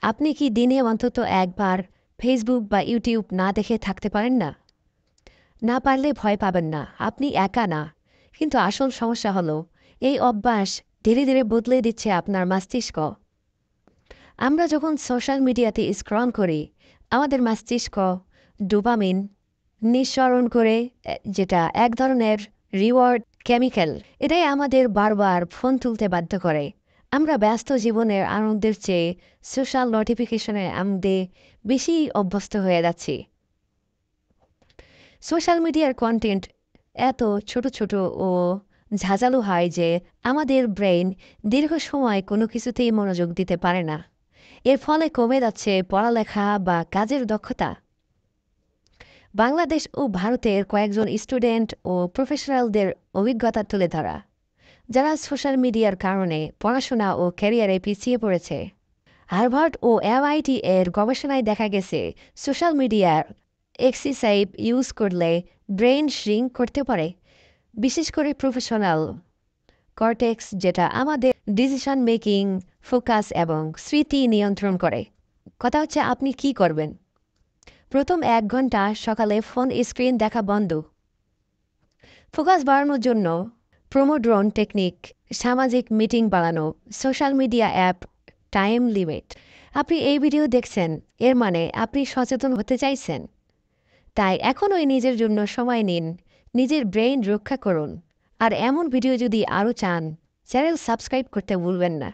আপনি কি দিনে অন্তত একবার ফেসবুক বা ইউটিউব না দেখে থাকতে পারেন না? না পারলে ভয় পাবেন না, আপনি একা না। কিন্তু আসল সমস্যা হলো এই অভ্যাস ধীরে ধীরে বদলে দিচ্ছে আপনার মস্তিষ্ক। আমরা যখন সোশ্যাল মিডিয়াতে স্ক্রল করি, আমাদের মস্তিষ্ক ডোপামিন নিঃসরণ করে, যেটা এক ধরনের রিওয়ার্ড কেমিক্যাল। এটাই আমাদের বারবার ফোন তুলতে বাধ্য করে। আমরা ব্যস্ত জীবনের আনন্দের চেয়ে সোশ্যাল নোটিফিকেশনের আনন্দে বেশি অভ্যস্ত হয়ে যাচ্ছি। সোশ্যাল মিডিয়ার কন্টেন্ট এত ছোট ছোট ও ঝাঁঝালো হয় যে আমাদের ব্রেইন দীর্ঘ সময় কোনো কিছুতেই মনোযোগ দিতে পারে না। এর ফলে কমে যাচ্ছে পড়ালেখা বা কাজের দক্ষতা। বাংলাদেশ ও ভারতের কয়েকজন স্টুডেন্ট ও প্রফেশনালদের অভিজ্ঞতা তুলে ধরা, যারা সোশ্যাল মিডিয়ার কারণে পড়াশোনা ও ক্যারিয়ারে পিছিয়ে পড়েছে। হার্ভার্ড ও এমআইটি এর গবেষণায় দেখা গেছে সোশ্যাল মিডিয়ার এক্সেসিভ ইউজ করলে ব্রেন শ্রিঙ্ক করতে পারে, বিশেষ করে প্রফেশনাল কর্টেক্স, যেটা আমাদের ডিসিশন মেকিং, ফোকাস এবং স্মৃতি নিয়ন্ত্রণ করে। কথা হচ্ছে, আপনি কি করবেন? প্রথম 1 ঘন্টা সকালে ফোন স্ক্রিন দেখা বন্ধ। ফোকাস বাড়ানোর জন্য প্রোমোড্রোন টেকনিক, সামাজিক মিটিং বাড়ানো, social media app time limit. আপনি এই ভিডিও দেখছেন, এর মানে আপনি সচেতন হতে চাইছেন। তাই এখনই নিজের জন্য সময় নিন, নিজের ব্রেইন রক্ষা করুন। আর এমন ভিডিও যদি আরও চান, চ্যানেল সাবস্ক্রাইব করতে ভুলবেন না।